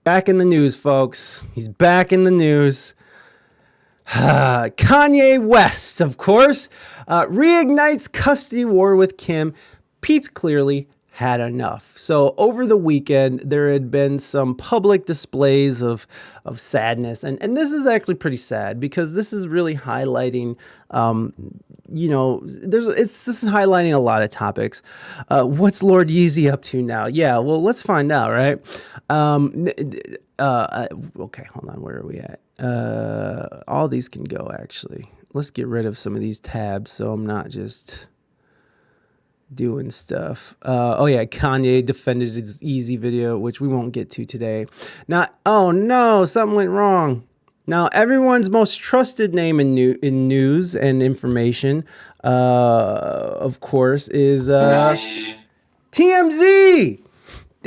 Back in the news, folks. He's back in the news. Kanye West, of course, reignites custody war with Kim. Pete's clearly had enough. So over the weekend, there had been some public displays of sadness. And this is actually pretty sad because this is really highlighting, this is highlighting a lot of topics. What's Lord Yeezy up to now? Yeah, well, let's find out, right? Okay, hold on. Where are we at? All these can go, actually. Let's get rid of some of these tabs so I'm not just doing stuff. Kanye defended his Easy video, which we won't get to today. Oh no, something went wrong. Now, everyone's most trusted name in news and information, of course, is TMZ.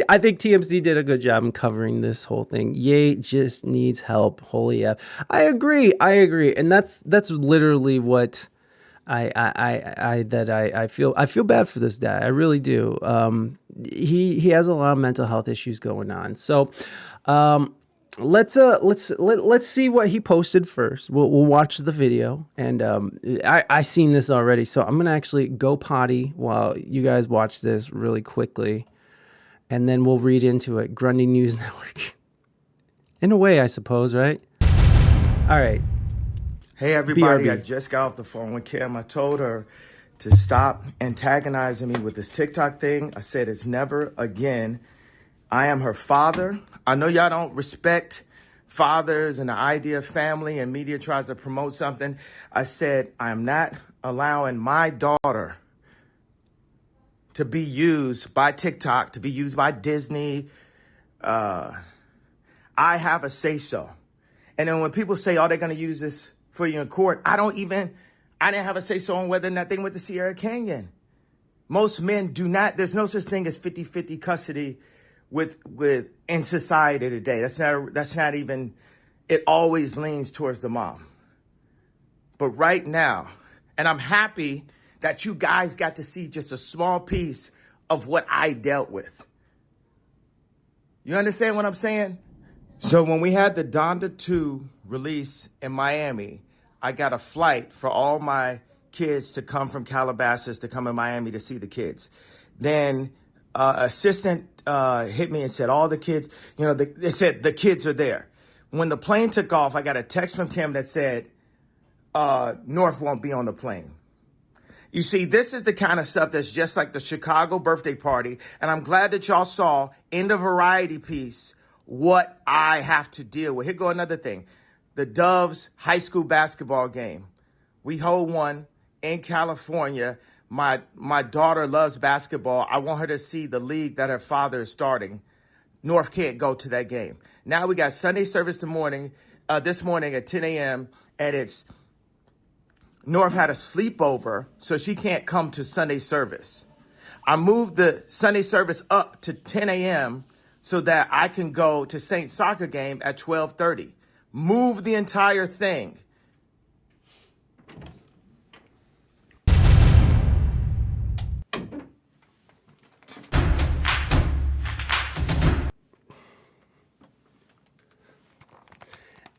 I think TMZ did a good job in covering this whole thing. Ye just needs help. Holy F. I agree. And that's literally what I feel bad for this guy. I really do. He has a lot of mental health issues going on. So, let's see what he posted first. We'll watch the video, and I seen this already, so I'm gonna actually go potty while you guys watch this really quickly, and then we'll read into it. Grundy News Network, in a way, I suppose, right? All right. Hey everybody, BRB. I just got off the phone with Kim. I told her to stop antagonizing me with this TikTok thing. I said it's never again. I am her father. I know y'all don't respect fathers and the idea of family, and media tries to promote something. I said I am not allowing my daughter to be used by TikTok, to be used by Disney. I have a say-so. And then when people say, oh, they're going to use this for you in court, I didn't have a say-so on whether or not they went to Sierra Canyon. Most men do not. There's no such thing as 50-50 custody with in society today. That's not even, it always leans towards the mom. But right now, and I'm happy that you guys got to see just a small piece of what I dealt with. You understand what I'm saying? So when we had the Donda 2 release in Miami, I got a flight for all my kids to come from Calabasas to come in Miami to see the kids. Then assistant hit me and said, all the kids, they said the kids are there. When the plane took off, I got a text from Kim that said, North won't be on the plane. You see, this is the kind of stuff that's just like the Chicago birthday party. And I'm glad that y'all saw in the variety piece what I have to deal with. Here go another thing. The Doves high school basketball game. We hold one in California. My daughter loves basketball. I want her to see the league that her father is starting. North can't go to that game. Now we got Sunday service this morning at 10 a.m. and it's North had a sleepover, so she can't come to Sunday service. I moved the Sunday service up to 10 a.m. so that I can go to Saint soccer game at 12:30. Move the entire thing.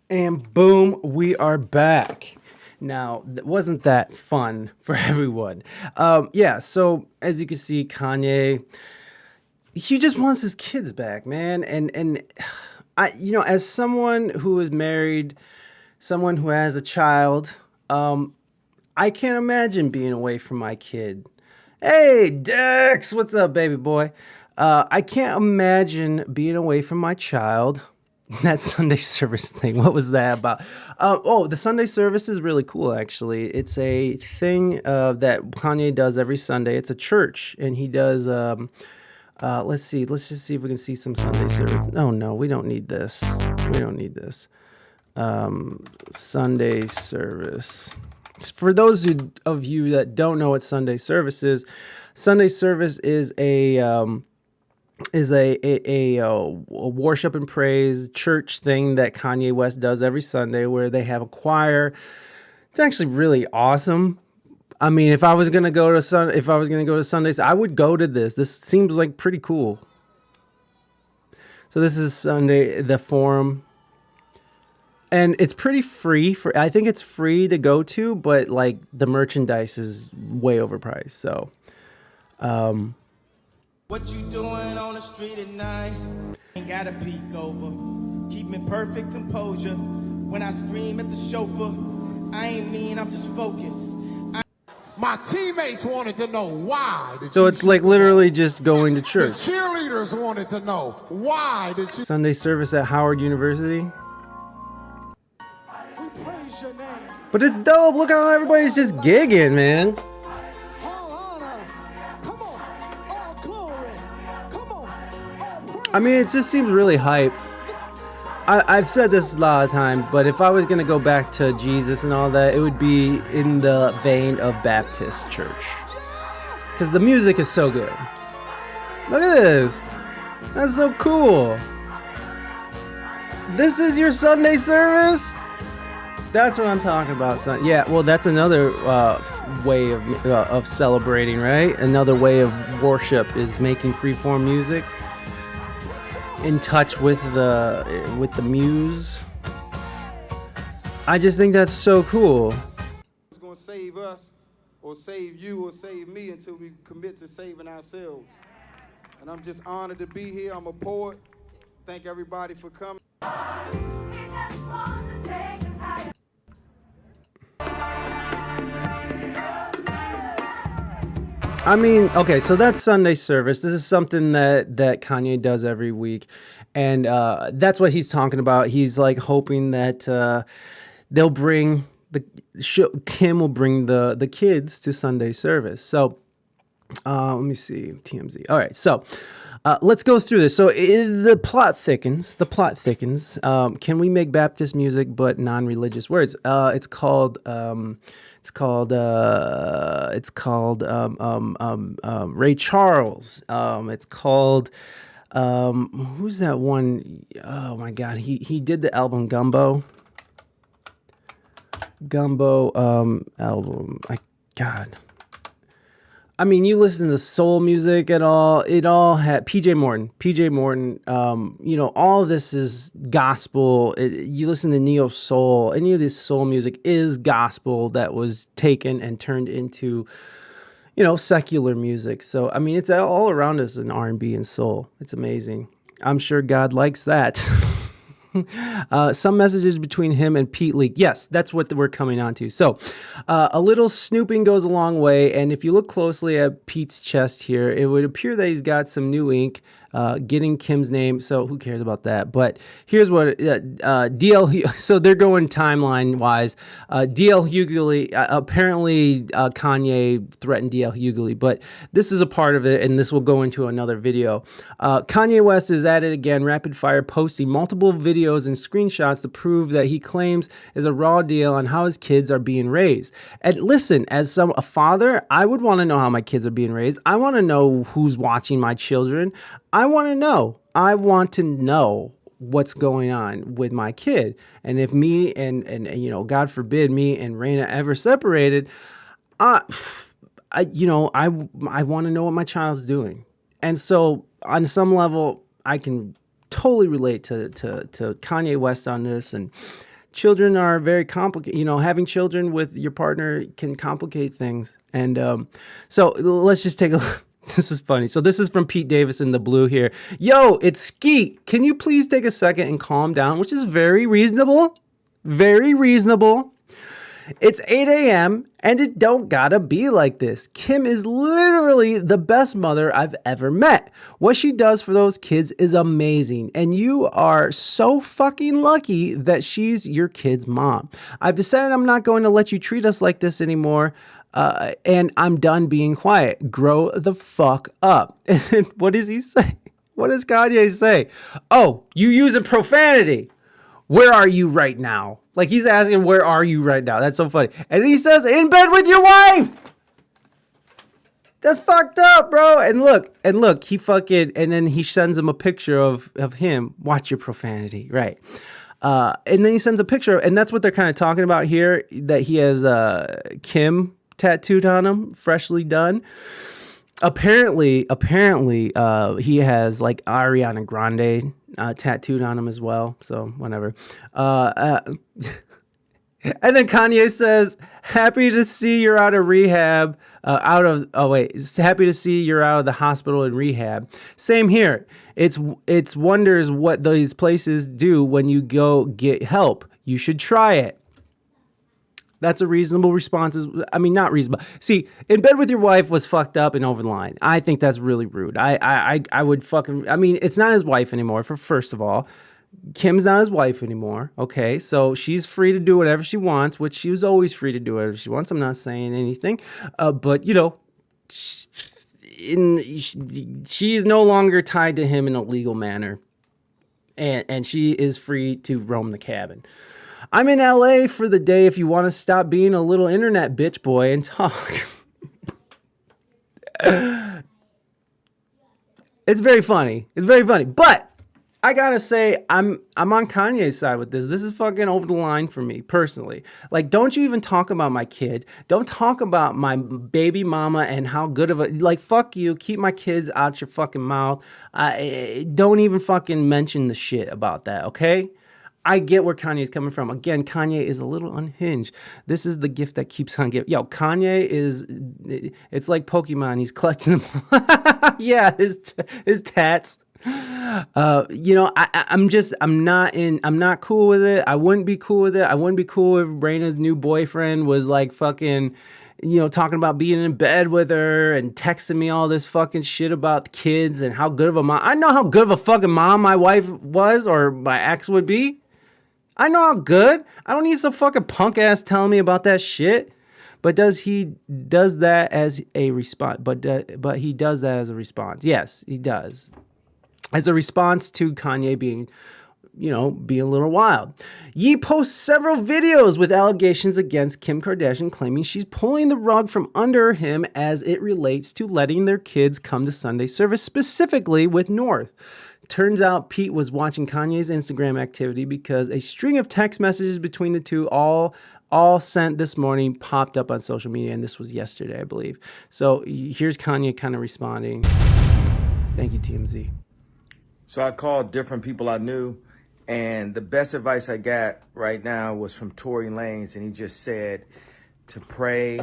And boom, we are back. Now, wasn't that fun for everyone? So as you can see, Kanye, he just wants his kids back, man. And I, as someone who is married, someone who has a child, I can't imagine being away from my kid. Hey, Dex, what's up, baby boy? I can't imagine being away from my child. That Sunday service thing, what was that about? The Sunday service is really cool, actually. It's a thing that Kanye does every Sunday. It's a church, and he does, let's just see if we can see some Sunday service. Oh, no, we don't need this. Sunday service. For those of you that don't know what Sunday service is a worship and praise church thing that Kanye West does every Sunday, where they have a choir. It's actually really awesome. I mean, if I was gonna go to Sundays, I would go to this. This seems like pretty cool. So this is Sunday, the forum. And it's pretty free for, I think it's free to go to, but like the merchandise is way overpriced. So, what you doing on the street at night? Ain't gotta peek over. Keep me perfect composure. When I scream at the chauffeur, I ain't mean, I'm just focused. My teammates wanted to know why. So it's like literally just going to The church. cheerleaders wanted to know why did you. Sunday service at Howard University. We praise your name. But it's dope. Look how everybody's just gigging, man. All honor. Come on. All glory. Come on. All praise. I mean, it just seems really hype. I've said this a lot of times, but if I was going to go back to Jesus and all that, it would be in the vein of Baptist church. Because the music is so good. Look at this. That's so cool. This is your Sunday service? That's what I'm talking about, son. Yeah, well, that's another way of celebrating, right? Another way of worship is making freeform music. In touch with the muse. I just think that's so cool. It's going to save us or save you or save me until we commit to saving ourselves. And I'm just honored to be here. I'm a poet. Thank everybody for coming. I mean, okay, so that's Sunday service. This is something that Kanye does every week, and that's what he's talking about. He's like hoping that they'll bring Kim will bring the kids to Sunday service. So let me see, TMZ. All right, so let's go through this. So the plot thickens. The plot thickens. Can we make Baptist music but non-religious words? It's called Ray Charles. It's called who's that one? Oh my God, he did the album Gumbo album. I mean, you listen to soul music at all, it all had PJ Morton, all of this is gospel. You listen to neo soul, any of this soul music is gospel that was taken and turned into, secular music. So, I mean, it's all around us in R&B and soul. It's amazing. I'm sure God likes that. Some messages between him and Pete Leak. Yes, that's what we're coming on to. So a little snooping goes a long way. And if you look closely at Pete's chest here, it would appear that he's got some new ink getting Kim's name. So who cares about that? But here's what DL. So they're going timeline wise. DL Hughley, apparently Kanye threatened DL Hughley, but this is a part of it. And this will go into another video. Kanye West is at it again, rapid fire posting multiple videos and screenshots to prove that he claims is a raw deal on how his kids are being raised. And listen, as a father, I would want to know how my kids are being raised. I want to know who's watching my children. I want to know what's going on with my kid. And if me and God forbid me and Raina ever separated, I want to know what my child's doing. And so on some level, I can totally relate to Kanye West on this. And children are very complicated. Having children with your partner can complicate things. And so let's just take a look. This is funny. So this is from Pete Davis in the blue here. Yo, it's Skeet. Can you please take a second and calm down? Which is very reasonable. Very reasonable. It's 8 a.m. and it don't gotta be like this. Kim is literally the best mother I've ever met. What she does for those kids is amazing. And you are so fucking lucky that she's your kid's mom. I've decided I'm not going to let you treat us like this anymore. And I'm done being quiet. Grow the fuck up. And what does he say? What does Kanye say? Oh, you using profanity. Where are you right now? Like he's asking, where are you right now? That's so funny. And he says, in bed with your wife. That's fucked up, bro. And look, he fucking, and then he sends him a picture of him. Watch your profanity. Right. And then he sends a picture, and that's what they're kind of talking about here, that he has Kim tattooed on him, freshly done. apparently, he has like Ariana Grande tattooed on him as well. So whatever. And then Kanye says, "Happy to see you're out of rehab. Happy to see you're out of the hospital and rehab. Same here. It's wonders what these places do when you go get help. You should try it." That's a reasonable response. I mean, not reasonable. See, in bed with your wife was fucked up and over the line. I think that's really rude. I would fucking. I mean, it's not his wife anymore. For first of all, Kim's not his wife anymore. Okay, so she's free to do whatever she wants, which she was always free to do whatever she wants. I'm not saying anything, but you know, she is no longer tied to him in a legal manner, and she is free to roam the cabin. I'm in LA for the day if you want to stop being a little internet bitch boy and talk. It's very funny. It's very funny. But I gotta say, I'm on Kanye's side with this. This is fucking over the line for me personally. Like, don't you even talk about my kid. Don't talk about my baby mama and how good of a, like, fuck you. Keep my kids out your fucking mouth. Don't even fucking mention the shit about that, okay? I get where Kanye's coming from. Again, Kanye is a little unhinged. This is the gift that keeps on giving. Yo, Kanye is, it's like Pokemon. He's collecting them. Yeah, his tats. You know, I'm not cool with it. I wouldn't be cool with it. I wouldn't be cool if Raina's new boyfriend was like fucking, you know, talking about being in bed with her and texting me all this fucking shit about the kids and how good of a mom. I know how good of a fucking mom my wife was or my ex would be. I know how good. I don't need some fucking punk ass telling me about that shit. But does that as a response? But he does that as a response. Yes, he does. As a response to Kanye being, you know, being a little wild. Ye posts several videos with allegations against Kim Kardashian, claiming she's pulling the rug from under him as it relates to letting their kids come to Sunday service, specifically with North. Turns out Pete was watching Kanye's Instagram activity because a string of text messages between the two, all sent this morning, popped up on social media, and this was yesterday, I believe. So here's Kanye kind of responding. Thank you, TMZ. So I called different people I knew, and the best advice I got right now was from Tory Lanez, and he just said to pray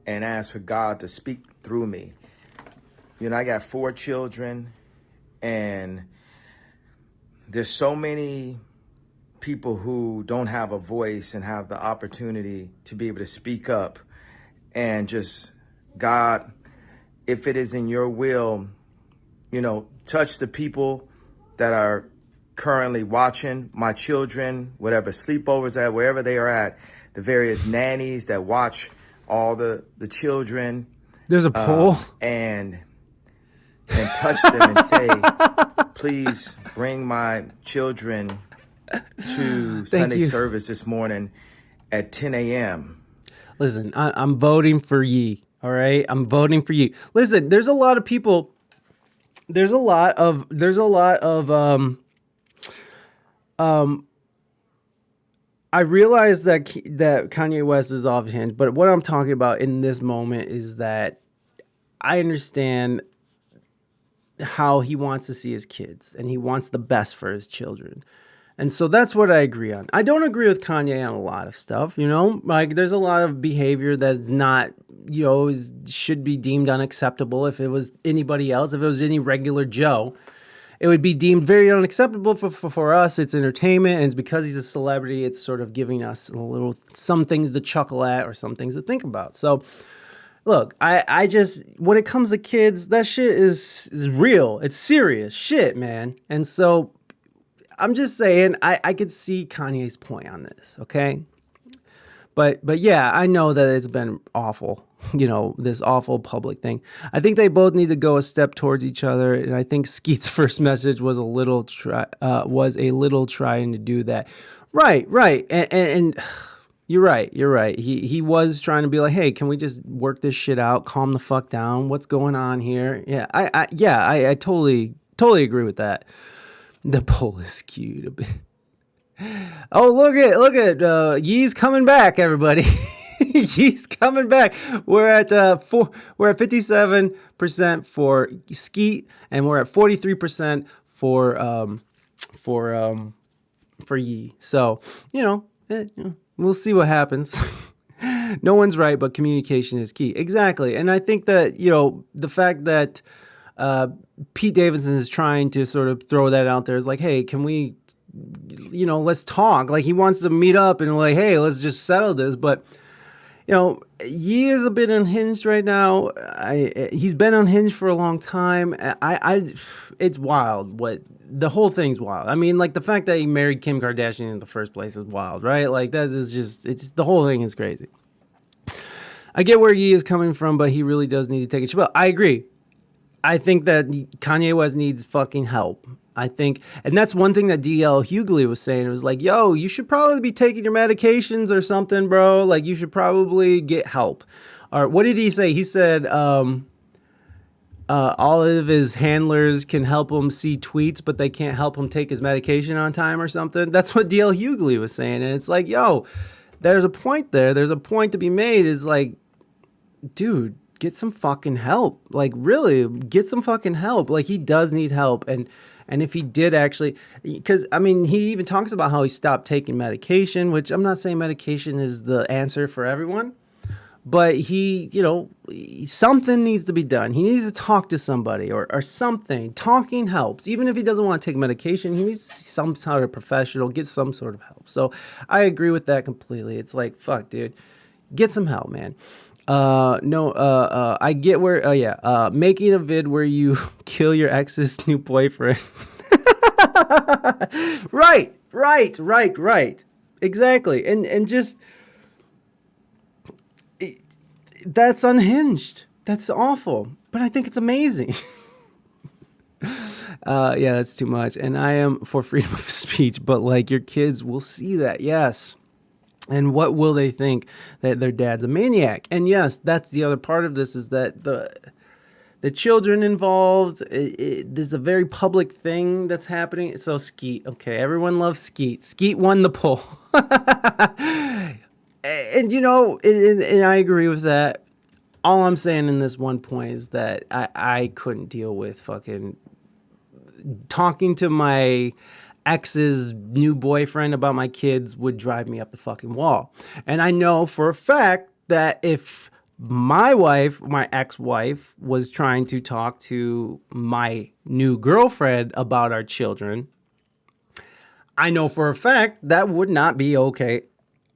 and ask for God to speak through me. You know, I got 4 children, and there's so many people who don't have a voice and have the opportunity to be able to speak up. And just, God, if it is in your will, you know, touch the people that are currently watching, my children, whatever sleepovers at, wherever they are at, the various nannies that watch all the children. There's a poll. And touch them and say, please bring my children to Sunday service this morning at 10 a.m. Listen, I'm voting for ye. All right, I'm voting for ye. Listen, there's a lot of people. There's a lot of I realize that Kanye West is off hinge, but what I'm talking about in this moment is that I understand how he wants to see his kids and he wants the best for his children. And so that's what I agree on. I don't agree with Kanye on a lot of stuff, you know, like there's a lot of behavior that's not, you know, should be deemed unacceptable. If it was anybody else, if it was any regular Joe, it would be deemed very unacceptable. For us, it's entertainment, and it's because he's a celebrity, it's sort of giving us some things to chuckle at or some things to think about. So look, I just, when it comes to kids, that shit is real. It's serious shit, man. And so I'm just saying, I could see Kanye's point on this, okay? But yeah, I know that it's been awful, you know, this awful public thing. I think they both need to go a step towards each other, and I think Skeet's first message was a little trying to do that. Right, and you're right. He was trying to be like, hey, can we just work this shit out, calm the fuck down? What's going on here? Yeah, I totally agree with that. The poll is skewed a bit. Oh, look at Yee's coming back, everybody. He's coming back. We're at 57% for Skeet, and we're at 43% for Yee. So, we'll see what happens. No one's right, but communication is key. Exactly. And I think that, the fact that Pete Davidson is trying to sort of throw that out there is like, hey, can we, let's talk. Like, he wants to meet up and like, hey, let's just settle this. But, Yee is a bit unhinged right now. He's been unhinged for a long time. It's wild. The whole thing's wild. I mean, like, the fact that he married Kim Kardashian in the first place is wild, right? Like, that is just, the whole thing is crazy. I get where Yee is coming from, but he really does need to take a chill. I agree. I think that Kanye West needs fucking help. I think, and that's one thing that DL Hughley was saying. It was like, yo, you should probably be taking your medications or something, bro. Like, you should probably get help. Or what did he say? He said all of his handlers can help him see tweets, but they can't help him take his medication on time or something. That's what DL Hughley was saying. And it's like, yo, there's a point there. There's a point to be made. It's like, dude, get some fucking help. Like, really, get some fucking help. Like, he does need help. And if he did actually, because, I mean, he even talks about how he stopped taking medication, which I'm not saying medication is the answer for everyone, but he, something needs to be done. He needs to talk to somebody or something. Talking helps. Even if he doesn't want to take medication, he needs some sort of professional, get some sort of help. So I agree with that completely. It's like, fuck, dude, get some help, man. I get where, making a vid where you kill your ex's new boyfriend. Right. Exactly. And just, that's unhinged. That's awful. But I think it's amazing. That's too much. And I am for freedom of speech, but like, your kids will see that. Yes. And what will they think? That their dad's a maniac? And yes, that's the other part of this, is that the children involved, there's a very public thing that's happening. So Skeet, okay, everyone loves Skeet. Skeet won the poll. And I agree with that. All I'm saying in this one point is that I couldn't deal with fucking talking to my ex's new boyfriend about my kids. Would drive me up the fucking wall. And I know for a fact that if my ex-wife, was trying to talk to my new girlfriend about our children, I know for a fact that would not be okay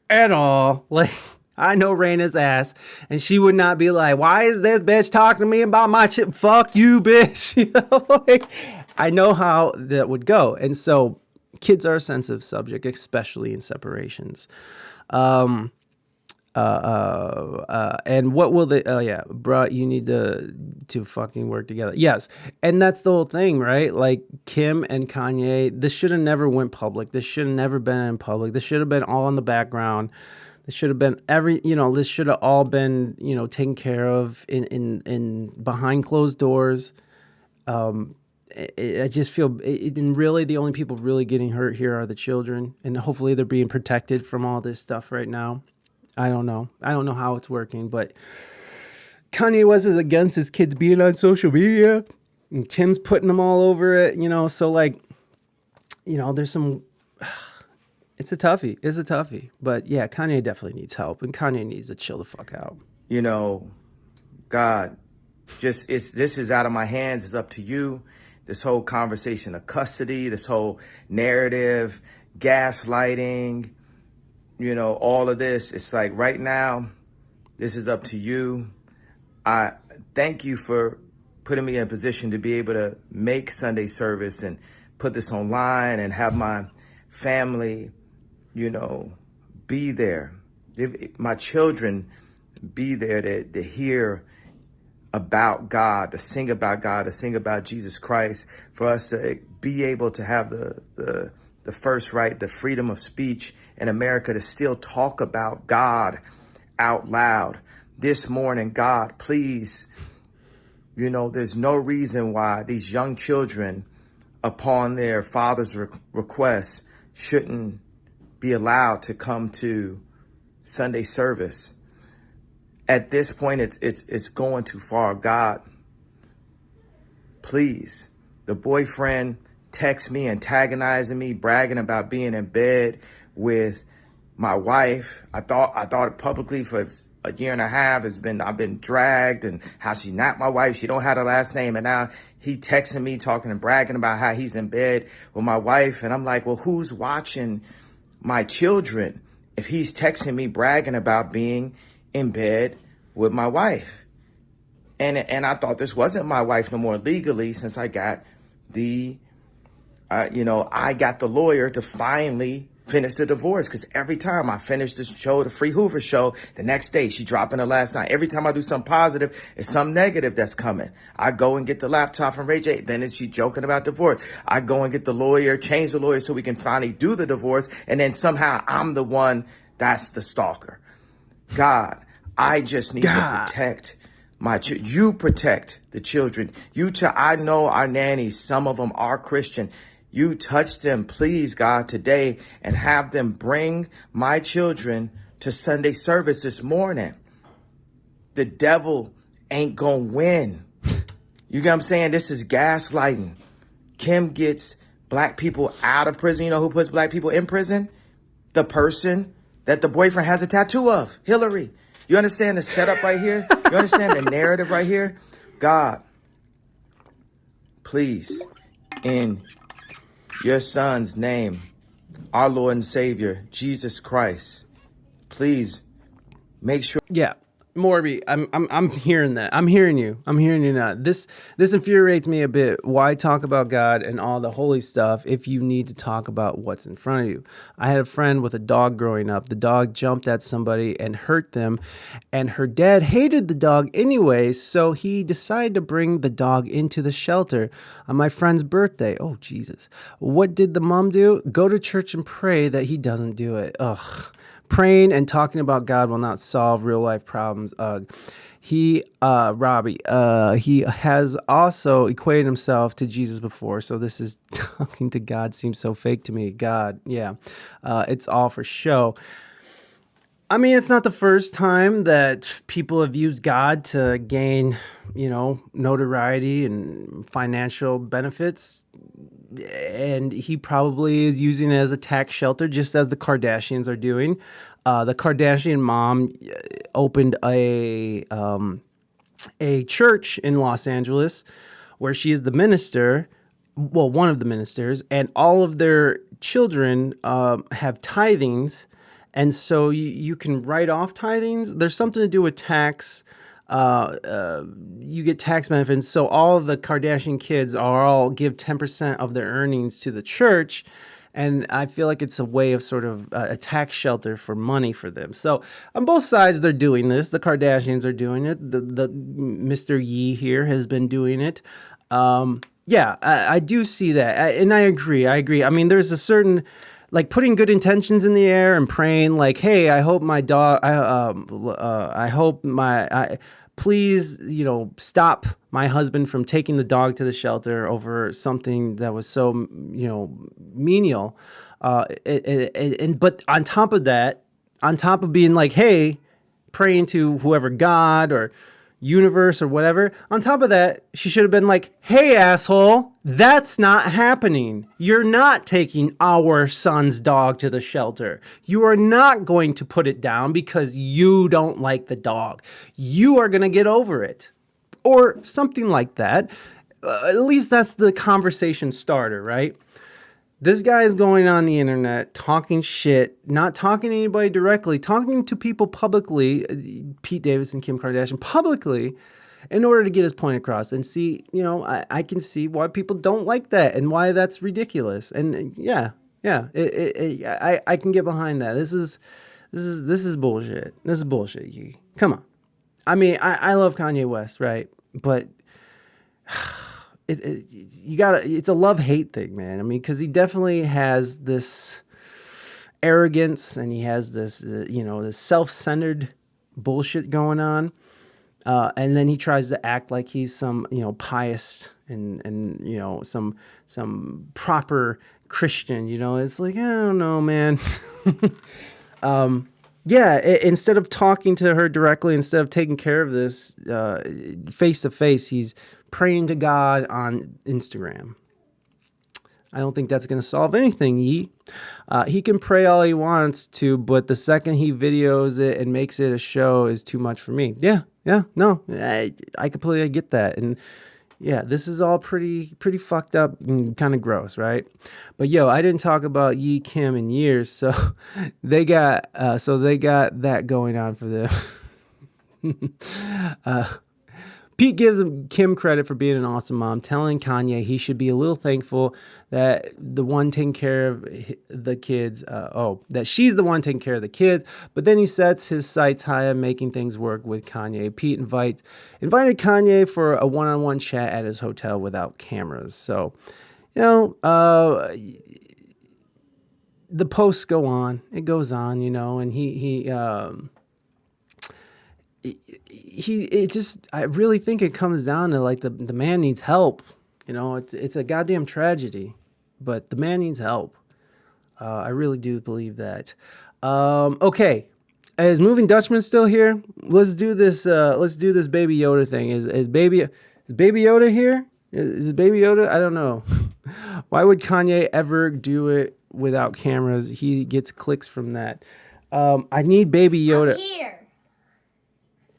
at all. Like, I know Raina's ass, and she would not be like, why is this bitch talking to me about my shit? Fuck you, bitch. Like, I know how that would go. And so kids are a sensitive subject, especially in separations. And what will they, bruh, you need to fucking work together. Yes. And that's the whole thing, right? Like, Kim and Kanye, this should have never went public. This should have never been in public. This should have been all in the background. This should have been this should have all been, taken care of in behind closed doors. I just feel, and really the only people really getting hurt here are the children, and hopefully they're being protected from all this stuff right now. I don't know how it's working, but Kanye West is against his kids being on social media, and Kim's putting them all over it, so like, there's some, it's a toughie, but yeah, Kanye definitely needs help, and Kanye needs to chill the fuck out. God, this is out of my hands. It's up to you. This whole conversation of custody, this whole narrative, gaslighting, all of this. It's like, right now, this is up to you. I thank you for putting me in a position to be able to make Sunday service and put this online and have my family, be there. My children be there to hear about God, to sing about Jesus Christ, for us to be able to have the first right, the freedom of speech in America, to still talk about God out loud. This morning, God, please, there's no reason why these young children, upon their father's request, shouldn't be allowed to come to Sunday service. At this point, it's going too far. God, please. The boyfriend texts me, antagonizing me, bragging about being in bed with my wife. I thought publicly for a year and a half. I've been dragged, and how she's not my wife. She don't have a last name, and now he texting me, talking and bragging about how he's in bed with my wife. And I'm like, well, who's watching my children if he's texting me bragging about being in bed with my wife? And I thought this wasn't my wife no more legally, since I got I got the lawyer to finally finish the divorce. Because every time I finish the show, the Free Hoover show, the next day she dropping her last night. Every time I do something positive, it's something negative that's coming. I go and get the laptop from Ray J. Then she joking about divorce. I go and get the lawyer, change the lawyer so we can finally do the divorce. And then somehow I'm the one that's the stalker. God, I just need to protect you protect the children. I know our nannies, some of them are Christian. You touch them, please, God, today, and have them bring my children to Sunday service this morning. The devil ain't gonna win. You get what I'm saying? This is gaslighting. Kim gets black people out of prison. You know who puts black people in prison? The person that the boyfriend has a tattoo of, Hillary. You understand the setup right here? You understand the narrative right here? God, please, in your son's name, our Lord and Savior, Jesus Christ, please make sure. Yeah, Morby, I'm hearing that. I'm hearing you now. This infuriates me a bit. Why talk about God and all the holy stuff if you need to talk about what's in front of you? I had a friend with a dog growing up. The dog jumped at somebody and hurt them, and her dad hated the dog anyway, so he decided to bring the dog into the shelter on my friend's birthday. Oh, Jesus. What did the mom do? Go to church and pray that he doesn't do it. Ugh. Praying and talking about God will not solve real life problems. Robbie, he has also equated himself to Jesus before. So this is talking to God seems so fake to me. God, yeah, it's all for show. I mean, it's not the first time that people have used God to gain, notoriety and financial benefits. And he probably is using it as a tax shelter, just as the Kardashians are doing. The Kardashian mom opened a church in Los Angeles where she is the minister, well, one of the ministers, and all of their children have tithings. And so you can write off tithings. There's something to do with tax. You get tax benefits. So all of the Kardashian kids all give 10% of their earnings to the church. And I feel like it's a way of sort of a tax shelter for money for them. So on both sides, they're doing this. The Kardashians are doing it. The Mr. Yee here has been doing it. I do see that. And I agree. I mean, there's a certain, like, putting good intentions in the air and praying, like, hey, I hope my dog, please, stop my husband from taking the dog to the shelter over something that was so, menial. But on top of that, on top of being like, hey, praying to whoever, God or universe or whatever, on top of that, she should have been like, hey, asshole, that's not happening. You're not taking our son's dog to the shelter. You are not going to put it down because you don't like the dog. You are going to get over it. Or something like that. At least that's the conversation starter, right? This guy is going on the internet, talking shit, not talking to anybody directly, talking to people publicly, Pete Davidson, Kim Kardashian, publicly, in order to get his point across. And see, I can see why people don't like that and why that's ridiculous. And I can get behind that. This is bullshit. This is bullshit, Yee. Come on. I mean, I love Kanye West, right? But it's a love-hate thing, man. I mean, because he definitely has this arrogance and he has this, this self-centered bullshit going on. And then he tries to act like he's some, pious and some proper Christian, it's like, I don't know, man. yeah, instead of talking to her directly, instead of taking care of this face to face, he's praying to God on Instagram. I don't think that's going to solve anything, Yee. He can pray all he wants to, but the second he videos it and makes it a show is too much for me. Yeah, no, I completely get that. And yeah, this is all pretty fucked up and kind of gross, right? But yo, I didn't talk about Yee Kim in years, so they got that going on for them. Pete gives Kim credit for being an awesome mom, telling Kanye he should be a little thankful that the one taking care of the kids. That she's the one taking care of the kids. But then he sets his sights high on making things work with Kanye. Pete invited Kanye for a one-on-one chat at his hotel without cameras. So, the posts go on. It goes on, and I really think it comes down to like the man needs help. It's a goddamn tragedy, but the man needs help. I really do believe that. Okay, is Moving Dutchman still here? Let's do this. Let's do this Baby Yoda thing. Is Baby Yoda here? Is it Baby Yoda? I don't know. Why would Kanye ever do it without cameras? He gets clicks from that. I need Baby Yoda. I'm here.